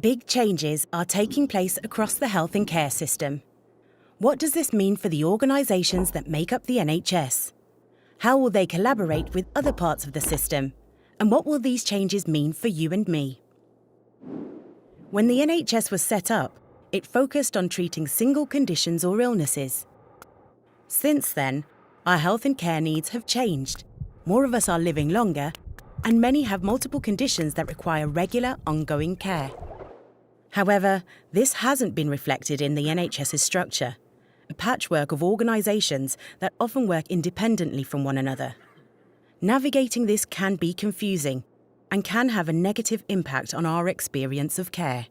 Big changes are taking place across the health and care system. What does this mean for the organisations that make up the NHS? How will they collaborate with other parts of the system? And what will these changes mean for you and me? When the NHS was set up, it focused on treating single conditions or illnesses. Since then, our health and care needs have changed. More of us are living longer, and many have multiple conditions that require regular, ongoing care. However, this hasn't been reflected in the NHS's structure, a patchwork of organisations that often work independently from one another. Navigating this can be confusing and can have a negative impact on our experience of care.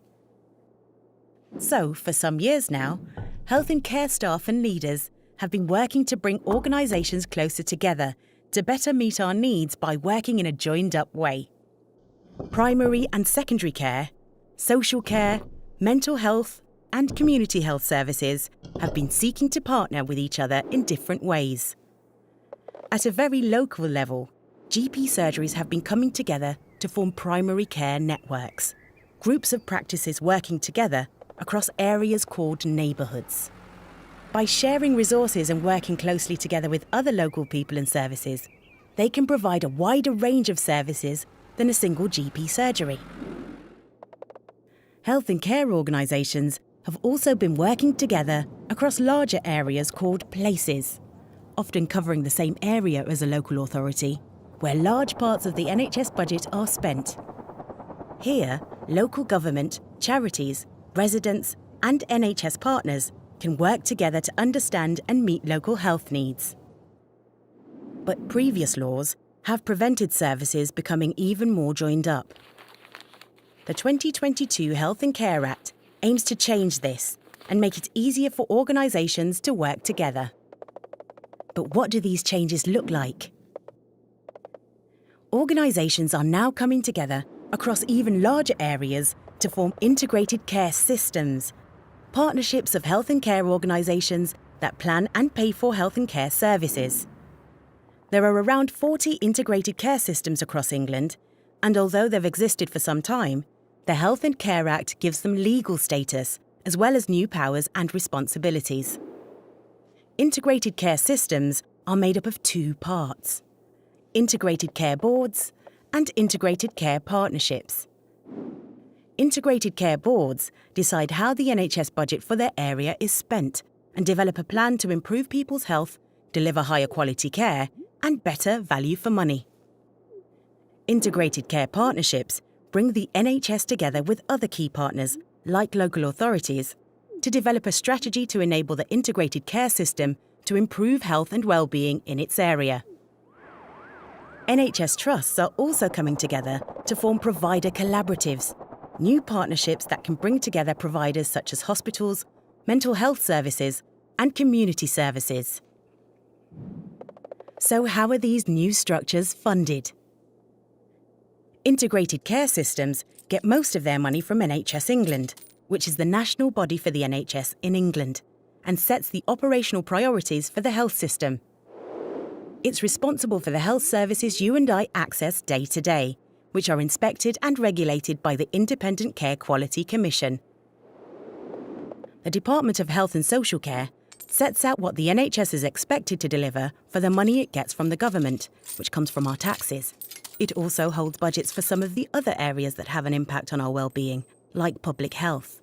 So, for some years now, health and care staff and leaders have been working to bring organisations closer together to better meet our needs by working in a joined-up way. Primary and secondary care, social care, mental health and community health services have been seeking to partner with each other in different ways. At a very local level, GP surgeries have been coming together to form primary care networks, groups of practices working together across areas called neighbourhoods. By sharing resources and working closely together with other local people and services, they can provide a wider range of services than a single GP surgery. Health and care organisations have also been working together across larger areas called places, often covering the same area as a local authority, where large parts of the NHS budget are spent. Here, local government, charities, residents and NHS partners can work together to understand and meet local health needs. But previous laws have prevented services becoming even more joined up. The 2022 Health and Care Act aims to change this and make it easier for organisations to work together. But what do these changes look like? Organisations are now coming together across even larger areas to form integrated care systems, partnerships of health and care organisations that plan and pay for health and care services. There are around 40 integrated care systems across England, and although they've existed for some time, the Health and Care Act gives them legal status, as well as new powers and responsibilities. Integrated care systems are made up of two parts: integrated care boards and integrated care partnerships. Integrated care boards decide how the NHS budget for their area is spent and develop a plan to improve people's health, deliver higher quality care and better value for money. Integrated care partnerships bring the NHS together with other key partners, like local authorities, to develop a strategy to enable the integrated care system to improve health and well-being in its area. NHS trusts are also coming together to form provider collaboratives, new partnerships that can bring together providers such as hospitals, mental health services, and community services. So how are these new structures funded? Integrated care systems get most of their money from NHS England, which is the national body for the NHS in England, and sets the operational priorities for the health system. It's responsible for the health services you and I access day to day, which are inspected and regulated by the Independent Care Quality Commission. The Department of Health and Social Care sets out what the NHS is expected to deliver for the money it gets from the government, which comes from our taxes. It also holds budgets for some of the other areas that have an impact on our well-being, like public health.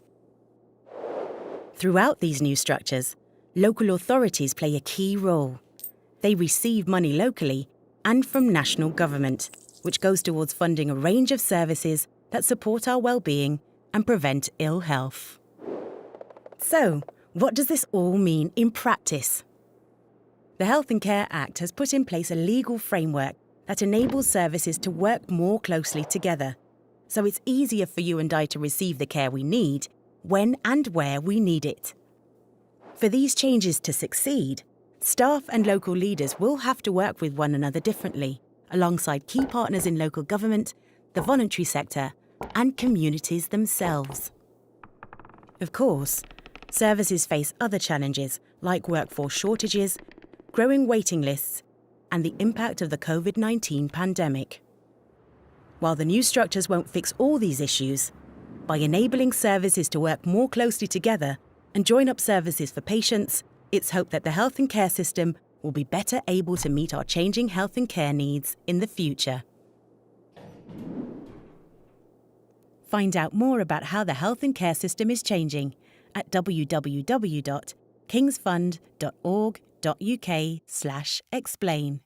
Throughout these new structures, local authorities play a key role. They receive money locally and from national government, which goes towards funding a range of services that support our well-being and prevent ill health. So, what does this all mean in practice? The Health and Care Act has put in place a legal framework that enables services to work more closely together, so it's easier for you and I to receive the care we need, when and where we need it. For these changes to succeed, staff and local leaders will have to work with one another differently, alongside key partners in local government, the voluntary sector, and communities themselves. Of course, services face other challenges like workforce shortages, growing waiting lists, and the impact of the COVID-19 pandemic. While the new structures won't fix all these issues, By enabling services to work more closely together and join up services for patients, it's hoped that the health and care system will be better able to meet our changing health and care needs in the future. Find out more about how the health and care system is changing at www.kingsfund.org.uk/explain.